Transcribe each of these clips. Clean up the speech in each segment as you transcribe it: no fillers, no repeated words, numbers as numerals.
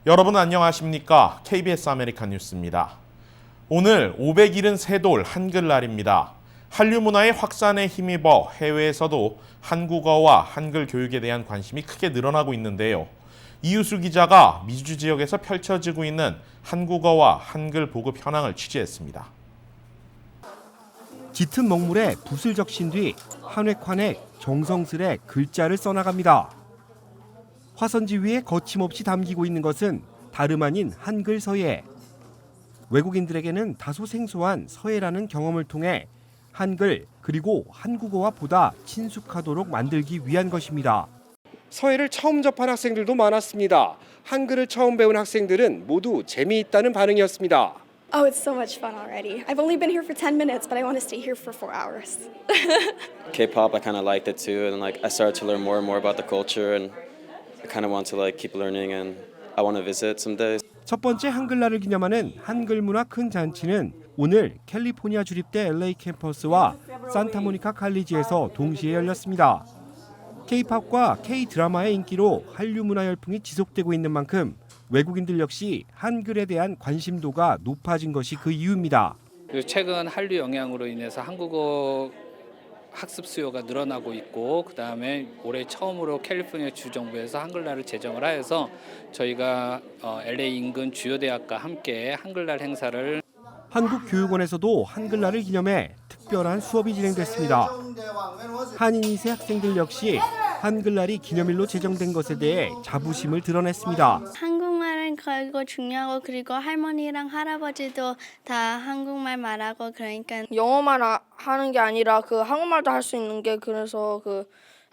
여러분 안녕하십니까? KBS 아메리칸 뉴스입니다. 오늘 573돌 한글날입니다. 한류 문화의 확산에 힘입어 해외에서도 한국어와 한글 교육에 대한 관심이 크게 늘어나고 있는데요. 이유수 기자가 미주 지역에서 펼쳐지고 있는 한국어와 한글 보급 현황을 취재했습니다. 짙은 먹물에 붓을 적신 뒤 한 획 한 획 정성스레 글자를 써나갑니다. 화선지 위에 거침없이 담기고 있는 것은 다름 아닌 한글 서예. 외국인들에게는 다소 생소한 서예라는 경험을 통해 한글 그리고 한국어와 보다 친숙하도록 만들기 위한 것입니다. 서예를 처음 접한 학생들도 많았습니다. 한글을 처음 배운 학생들은 모두 재미있다는 반응이었습니다. Oh, it's so much fun already. I've only been here for 10 minutes, but I want to stay here for 4 hours. K-pop, I kind of liked it too, and I started to learn more and more about the culture, and I kind of want to keep learning, and I want to visit someday. 첫 번째 한글날을 기념하는 한글 문화 큰 잔치는 오늘 캘리포니아 주립대 LA 캠퍼스와 산타모니카 칼리지에서 동시에 열렸습니다. K-팝과 K-드라마의 인기로 한류 문화 열풍이 지속되고 있는 만큼 외국인들 역시 한글에 대한 관심도가 높아진 것이 그 이유입니다. 최근 한류 영향으로 인해서 한국어 학습 수요가 늘어나고 있고, 그다음에 올해 처음으로 캘리포니아 주정부에서 한글날을 제정을 하여서 저희가 LA 인근 주요 대학과 함께 한글날 행사를 한국교육원에서도 한글날을 기념해 특별한 수업이 진행됐습니다. 한인 2세 학생들 역시 한글날이 기념일로 제정된 것에 대해 자부심을 드러냈습니다. 한국말은 그리고 중요하고, 그리고 할머니랑 할아버지도 다 한국말 말하고, 그러니까 영어만 하는 게 아니라 한국말도 할 수 있는 게 그래서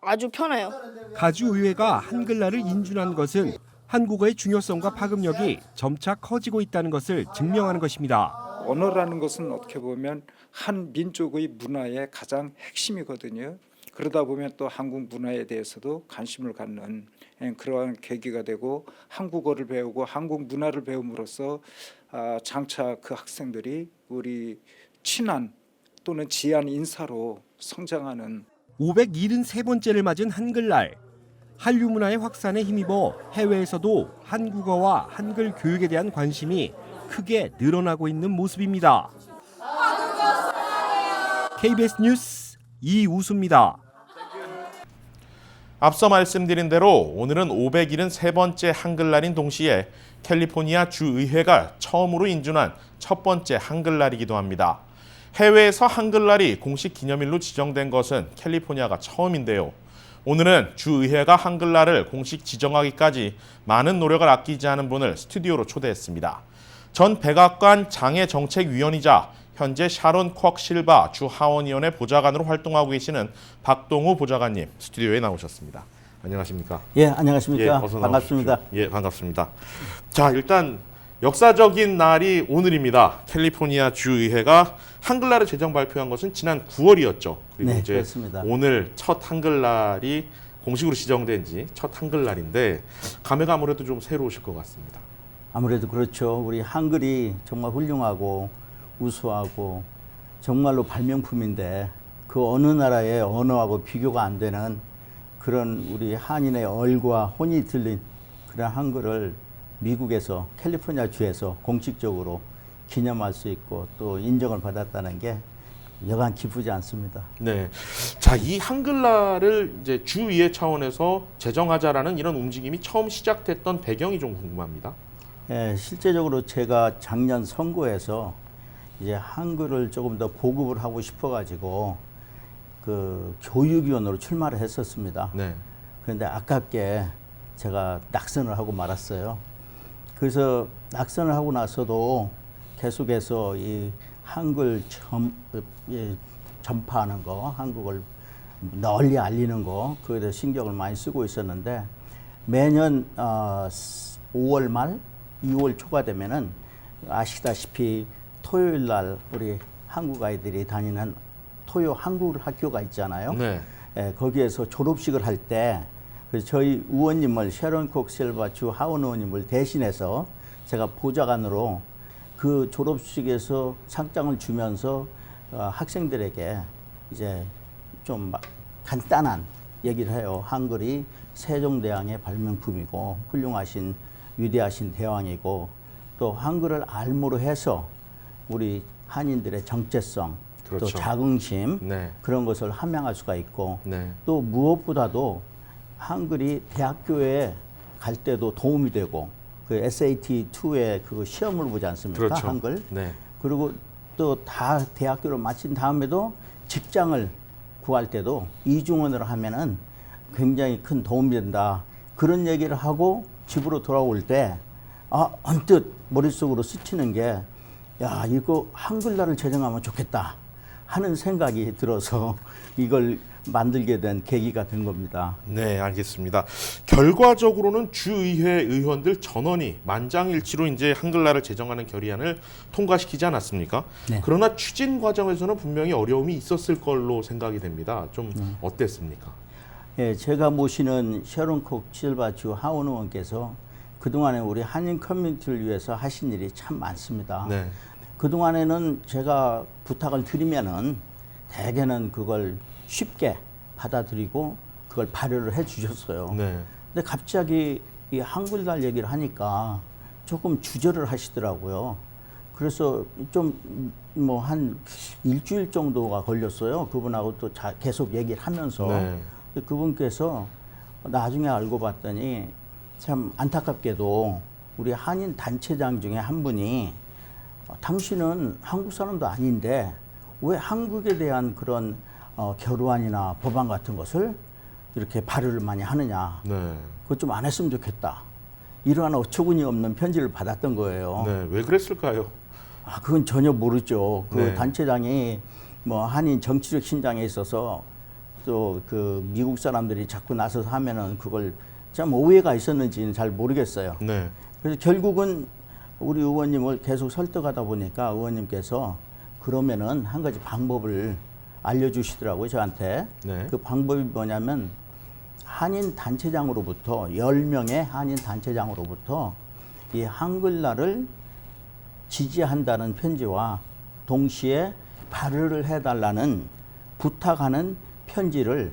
아주 편해요. 가주의회가 한글날을 인준한 것은 한국어의 중요성과 파급력이 점차 커지고 있다는 것을 증명하는 것입니다. 언어라는 것은 어떻게 보면 한 민족의 문화의 가장 핵심이거든요. 그러다 보면 또 한국 문화에 대해서도 관심을 갖는 그러한 계기가 되고, 한국어를 배우고 한국 문화를 배움으로써 장차 그 학생들이 우리 친한 또는 지한 인사로 성장하는 573번째를 맞은 한글날. 한류 문화의 확산에 힘입어 해외에서도 한국어와 한글 교육에 대한 관심이 크게 늘어나고 있는 모습입니다. KBS 뉴스 이우수입니다. 앞서 말씀드린 대로 오늘은 573번째 한글날인 동시에 캘리포니아 주의회가 처음으로 인준한 첫 번째 한글날이기도 합니다. 해외에서 한글날이 공식 기념일로 지정된 것은 캘리포니아가 처음인데요. 오늘은 주의회가 한글날을 공식 지정하기까지 많은 노력을 아끼지 않은 분을 스튜디오로 초대했습니다. 전 백악관 장애정책위원이자 현재 샤론 쿼 실바 주 하원위원회 보좌관으로 활동하고 계시는 박동우 보좌관님 스튜디오에 나오셨습니다. 안녕하십니까? 예, 안녕하십니까? 예, 어서 반갑습니다. 나오십시오. 예, 반갑습니다. 자, 일단 역사적인 날이 오늘입니다. 캘리포니아 주의회가 한글날을 제정 발표한 것은 지난 9월이었죠. 그리고 네, 이제 그렇습니다. 오늘 첫 한글날이 공식으로 지정된 지 첫 한글날인데 감회가 아무래도 좀 새로우실 것 같습니다. 아무래도 그렇죠. 우리 한글이 정말 훌륭하고 우수하고 정말로 발명품인데, 그 어느 나라의 언어하고 비교가 안 되는 그런 우리 한인의 얼과 혼이 들린 그런 한글을 미국에서 캘리포니아 주에서 공식적으로 기념할 수 있고 또 인정을 받았다는 게 여간 기쁘지 않습니다. 네. 자, 이 한글날을 이제 주의회 차원에서 제정하자라는 이런 움직임이 처음 시작됐던 배경이 좀 궁금합니다. 예, 실제적으로 제가 작년 선거에서 이제 한글을 조금 더 보급을 하고 싶어가지고 그 교육위원으로 출마를 했었습니다. 네. 그런데 아깝게 제가 낙선을 하고 말았어요. 그래서 낙선을 하고 나서도 계속해서 이 한글 전파하는 거, 한국을 널리 알리는 거, 그에 대해 신경을 많이 쓰고 있었는데, 매년 5월 말, 2월 초가 되면은 아시다시피 토요일 날 우리 한국 아이들이 다니는 토요 한국 학교가 있잖아요. 네. 예, 거기에서 졸업식을 할 때 그래서 저희 의원님을 샤론 콕 실바 주 하원 의원님을 대신해서 제가 보좌관으로 그 졸업식에서 상장을 주면서 학생들에게 이제 좀 간단한 얘기를 해요. 한글이 세종대왕의 발명품이고 훌륭하신 위대하신 대왕이고 또 한글을 알므로 해서 우리 한인들의 정체성 그렇죠. 또 자긍심 네. 그런 것을 함양할 수가 있고 네. 또 무엇보다도 한글이 대학교에 갈 때도 도움이 되고 그 SAT2의 그 시험을 보지 않습니까? 그렇죠. 한글. 네. 그리고 또 다 대학교를 마친 다음에도 직장을 구할 때도 이중언어를 하면은 굉장히 큰 도움이 된다. 그런 얘기를 하고 집으로 돌아올 때 언뜻 머릿속으로 스치는 게 야, 이거 한글날을 제정하면 좋겠다 하는 생각이 들어서 이걸 만들게 된 계기가 된 겁니다. 네, 알겠습니다. 결과적으로는 주의회 의원들 전원이 만장일치로 이제 한글날을 제정하는 결의안을 통과시키지 않았습니까? 네. 그러나 추진 과정에서는 분명히 어려움이 있었을 걸로 생각이 됩니다. 좀 어땠습니까? 예, 제가 모시는 셔론 콕 실바 주 하원 의원께서 그동안에 우리 한인 커뮤니티를 위해서 하신 일이 참 많습니다. 네. 그동안에는 제가 부탁을 드리면은 대개는 그걸 쉽게 받아들이고 그걸 발효를 해 주셨어요. 네. 근데 갑자기 이 한글날 얘기를 하니까 조금 주저를 하시더라고요. 그래서 좀 뭐 한 일주일 정도가 걸렸어요. 그분하고 또 계속 얘기를 하면서. 네. 근데 그분께서 나중에 알고 봤더니 참 안타깝게도 우리 한인 단체장 중에 한 분이 당신은 한국 사람도 아닌데 왜 한국에 대한 그런 결의안이나 법안 같은 것을 이렇게 발의를 많이 하느냐. 네. 그것 좀 안 했으면 좋겠다. 이러한 어처구니 없는 편지를 받았던 거예요. 네. 왜 그랬을까요? 그건 전혀 모르죠. 그 네. 단체장이 뭐 한인 정치적 신장에 있어서 또 그 미국 사람들이 자꾸 나서서 하면은 그걸 참 오해가 있었는지는 잘 모르겠어요. 네. 그래서 결국은 우리 의원님을 계속 설득하다 보니까 의원님께서 그러면은 한 가지 방법을 알려주시더라고요, 저한테. 네. 그 방법이 뭐냐면 한인 단체장으로부터 10명의 한인 단체장으로부터 이 한글날을 지지한다는 편지와 동시에 발의를 해달라는 부탁하는 편지를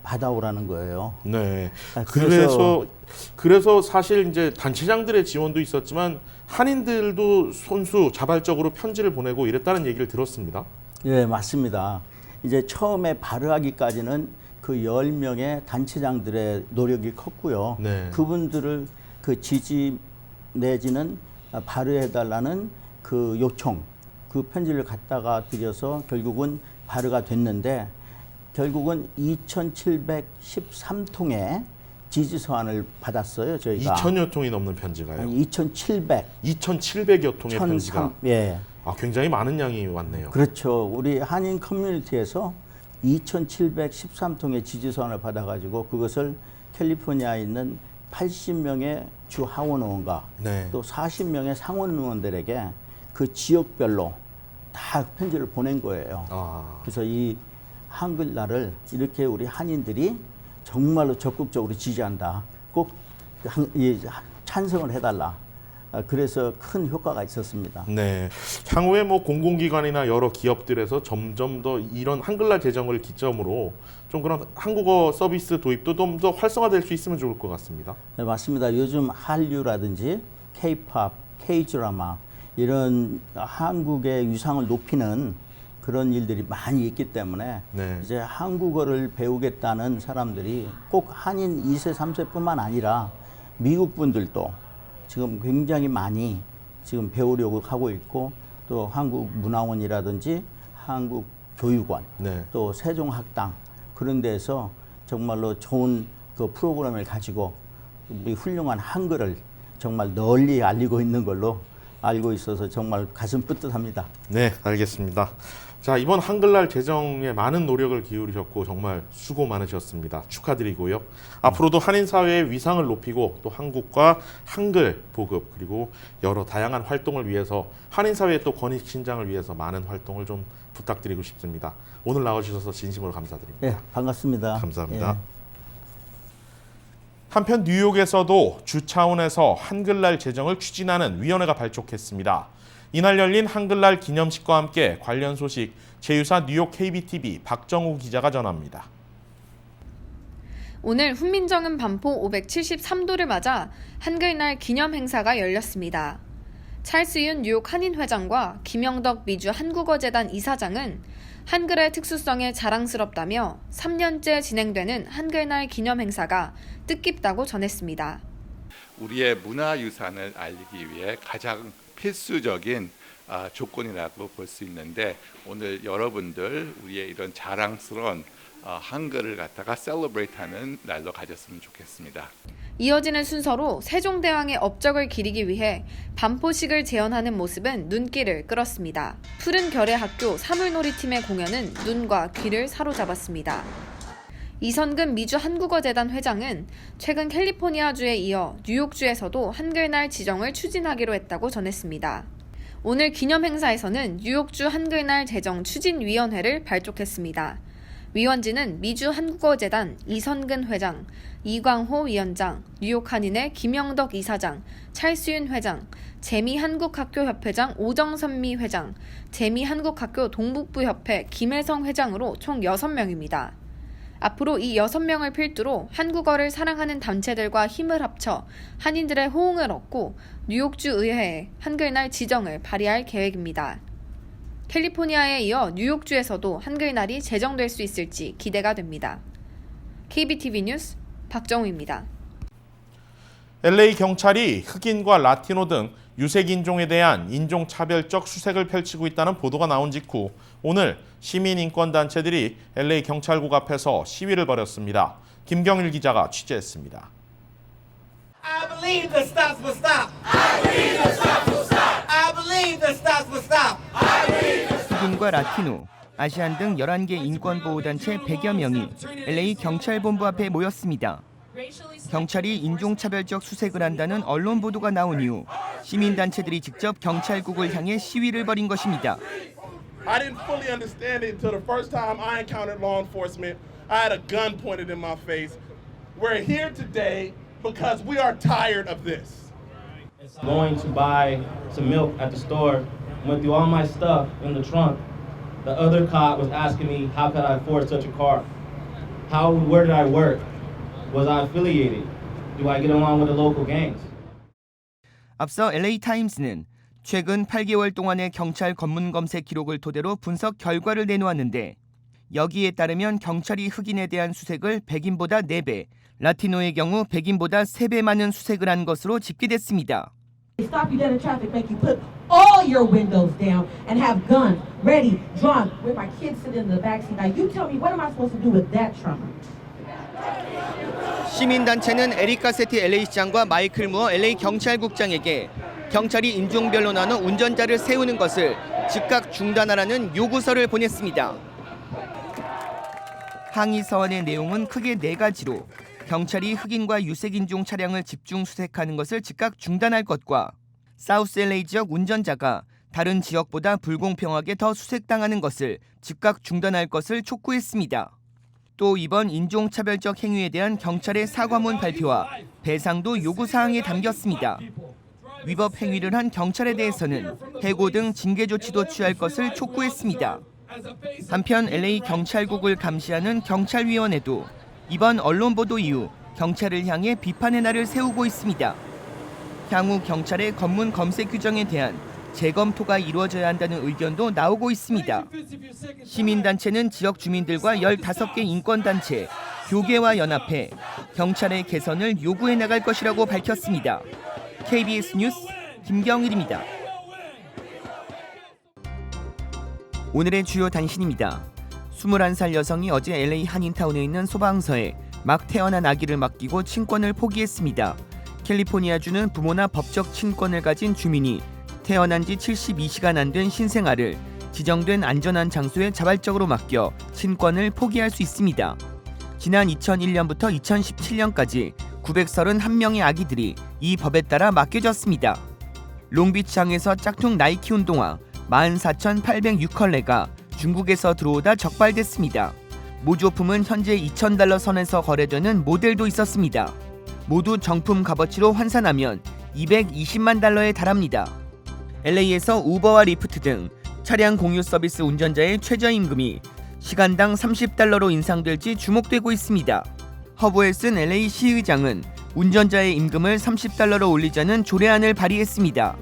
받아오라는 거예요. 네. 그래서 그래서 사실 이제 단체장들의 지원도 있었지만 한인들도 손수 자발적으로 편지를 보내고 이랬다는 얘기를 들었습니다. 예, 맞습니다. 이제 처음에 발의하기까지는 그 10명의 단체장들의 노력이 컸고요. 네. 그분들을 그 지지 내지는 발의해달라는 그 요청, 그 편지를 갖다가 드려서 결국은 발의가 됐는데 결국은 2,713통의 지지서안을 받았어요, 저희가. 2,000여 통이 넘는 편지가요. 2,700. 2,700여 통의 편지가. 예. 굉장히 많은 양이 왔네요. 그렇죠. 우리 한인 커뮤니티에서 2,713통의 지지서안을 받아가지고 그것을 캘리포니아에 있는 80명의 주 하원 의원과 네. 또 40명의 상원 의원들에게 그 지역별로 다 편지를 보낸 거예요. 그래서 이 한글날을 이렇게 우리 한인들이 정말로 적극적으로 지지한다. 꼭 찬성을 해달라. 그래서 큰 효과가 있었습니다. 네. 향후에 뭐 공공기관이나 여러 기업들에서 점점 더 이런 한글날 제정을 기점으로 좀 그런 한국어 서비스 도입도 좀 더 활성화될 수 있으면 좋을 것 같습니다. 네, 맞습니다. 요즘 한류라든지 K-팝, K-드라마 이런 한국의 위상을 높이는 그런 일들이 많이 있기 때문에 네. 이제 한국어를 배우겠다는 사람들이 꼭 한인 2세, 3세뿐만 아니라 미국 분들도 지금 굉장히 많이 지금 배우려고 하고 있고 또 한국문화원이라든지 한국교육원 네. 또 세종학당 그런 데서 정말로 좋은 그 프로그램을 가지고 우리 훌륭한 한글을 정말 널리 알리고 있는 걸로 알고 있어서 정말 가슴 뿌듯합니다. 네, 알겠습니다. 자, 이번 한글날 제정에 많은 노력을 기울이셨고 정말 수고 많으셨습니다. 축하드리고요. 앞으로도 한인 사회의 위상을 높이고 또 한국과 한글 보급 그리고 여러 다양한 활동을 위해서 한인 사회의 또 권익 신장을 위해서 많은 활동을 좀 부탁드리고 싶습니다. 오늘 나와주셔서 진심으로 감사드립니다. 네, 반갑습니다. 감사합니다. 예. 한편 뉴욕에서도 주 차원에서 한글날 제정을 추진하는 위원회가 발족했습니다. 이날 열린 한글날 기념식과 함께 관련 소식 제휴사 뉴욕 KBTV 박정우 기자가 전합니다. 오늘 훈민정음 반포 573도를 맞아 한글날 기념 행사가 열렸습니다. 찰스윤 뉴욕 한인회장과 김영덕 미주 한국어재단 이사장은 한글의 특수성에 자랑스럽다며 3년째 진행되는 한글날 기념 행사가 뜻깊다고 전했습니다. 우리의 문화유산을 알리기 위해 가장 필수적인 조건이라고 볼 수 있는데 오늘 여러분들 우리의 이런 자랑스러운 한글을 갖다가 셀러브레이트하는 날로 가졌으면 좋겠습니다. 이어지는 순서로 세종대왕의 업적을 기리기 위해 반포식을 재현하는 모습은 눈길을 끌었습니다. 푸른 결의 학교 사물놀이팀의 공연은 눈과 귀를 사로잡았습니다. 이선근 미주 한국어재단 회장은 최근 캘리포니아주에 이어 뉴욕주에서도 한글날 지정을 추진하기로 했다고 전했습니다. 오늘 기념 행사에서는 뉴욕주 한글날 제정 추진위원회를 발족했습니다. 위원진은 미주 한국어재단 이선근 회장, 이광호 위원장, 뉴욕 한인회 김영덕 이사장, 찰스윤 회장, 재미한국학교협회장 오정선미 회장, 재미한국학교 동북부협회 김혜성 회장으로 총 6명입니다. 앞으로 이 6명을 필두로 한국어를 사랑하는 단체들과 힘을 합쳐 한인들의 호응을 얻고 뉴욕주 의회에 한글날 지정을 발의할 계획입니다. 캘리포니아에 이어 뉴욕주에서도 한글날이 제정될 수 있을지 기대가 됩니다. KBTV 뉴스 박정우입니다. LA 경찰이 흑인과 라티노 등 유색인종에 대한 인종차별적 수색을 펼치고 있다는 보도가 나온 직후 오늘 시민인권단체들이 LA 경찰국 앞에서 시위를 벌였습니다. 김경일 기자가 취재했습니다. I believe the stops will stop. I believe the stops will stop. I believe the stops will stop. I believe the stops. 흑인과 라티노, 아시안 등 11개 인권보호단체 100여 명이 LA 경찰본부 앞에 모였습니다. 경찰이 인종차별적 수색을 한다는 언론 보도가 나온 이후 시민단체들이 직접 경찰국을 향해 시위를 벌인 것입니다. I didn't fully understand it until the first time I encountered law enforcement. I had a gun pointed in my face. We're here today because we are tired of this. Going to buy some milk at the store, went through all my stuff in the trunk. The other cop was asking me how could I afford such a car? Where did I work? Was I affiliated? Do I get along with the local gangs? 앞서 LA 타임스는 최근 8개월 동안의 경찰 검문 검색 기록을 토대로 분석 결과를 내놓았는데 여기에 따르면 경찰이 흑인에 대한 수색을 백인보다 4배, 라티노의 경우 백인보다 3배 많은 수색을 한 것으로 집계됐습니다. Stop you dead in traffic, make you put all your windows down and have guns ready, drawn, with my kids sitting in the backseat. Now you tell me, what am I supposed to do with that trauma? 시민단체는 에릭 가세티 LA시장과 마이클 무어 LA 경찰국장에게 경찰이 인종별로 나눠 운전자를 세우는 것을 즉각 중단하라는 요구서를 보냈습니다. 항의 서원의 내용은 크게 4가지로 경찰이 흑인과 유색인종 차량을 집중 수색하는 것을 즉각 중단할 것과 사우스 LA 지역 운전자가 다른 지역보다 불공평하게 더 수색당하는 것을 즉각 중단할 것을 촉구했습니다. 또 이번 인종차별적 행위에 대한 경찰의 사과문 발표와 배상도 요구사항에 담겼습니다. 위법 행위를 한 경찰에 대해서는 해고 등 징계 조치도 취할 것을 촉구했습니다. 한편 LA 경찰국을 감시하는 경찰위원회도 이번 언론 보도 이후 경찰을 향해 비판의 날을 세우고 있습니다. 향후 경찰의 검문 검색 규정에 대한 재검토가 이루어져야 한다는 의견도 나오고 있습니다. 시민단체는 지역 주민들과 15개 인권단체, 교계와 연합해 경찰의 개선을 요구해 나갈 것이라고 밝혔습니다. KBS 뉴스 김경일입니다. 오늘의 주요 단신입니다. 21살 여성이 어제 LA 한인타운에 있는 소방서에 막 태어난 아기를 맡기고 친권을 포기했습니다. 캘리포니아주는 부모나 법적 친권을 가진 주민이 태어난 지 72시간 안 된 신생아를 지정된 안전한 장소에 자발적으로 맡겨 친권을 포기할 수 있습니다. 지난 2001년부터 2017년까지 931명의 아기들이 이 법에 따라 맡겨졌습니다. 롱비치항에서 짝퉁 나이키 운동화 14,806컬레가 중국에서 들어오다 적발됐습니다. 모조품은 현재 $2,000 선에서 거래되는 모델도 있었습니다. 모두 정품 값어치로 환산하면 $220만 달러에 달합니다. LA에서 우버와 리프트 등 차량 공유 서비스 운전자의 최저임금이 시간당 $30로 인상될지 주목되고 있습니다. 허브에 쓴 LA 시의장은 운전자의 임금을 $30로 올리자는 조례안을 발의했습니다.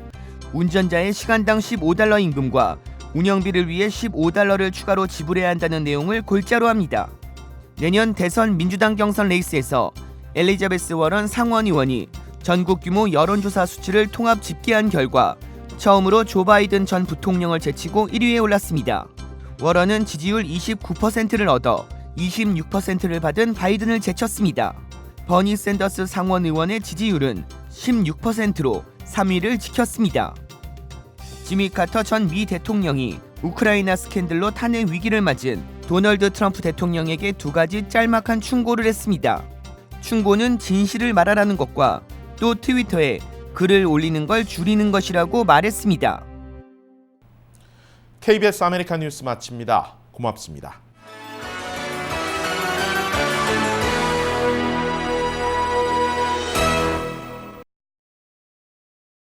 운전자의 시간당 $15 임금과 운영비를 위해 $15를 추가로 지불해야 한다는 내용을 골자로 합니다. 내년 대선 민주당 경선 레이스에서 엘리자베스 워런 상원 의원이 전국 규모 여론조사 수치를 통합 집계한 결과 처음으로 조 바이든 전 부통령을 제치고 1위에 올랐습니다. 워런은 지지율 29%를 얻어 26%를 받은 바이든을 제쳤습니다. 버니 샌더스 상원 의원의 지지율은 16%로 3위를 지켰습니다. 지미 카터 전 미 대통령이 우크라이나 스캔들로 탄핵 위기를 맞은 도널드 트럼프 대통령에게 2가지 짤막한 충고를 했습니다. 충고는 진실을 말하라는 것과 또 트위터에 글을 올리는 걸 줄이는 것이라고 말했습니다. KBS 아메리칸 뉴스 마칩니다. 고맙습니다.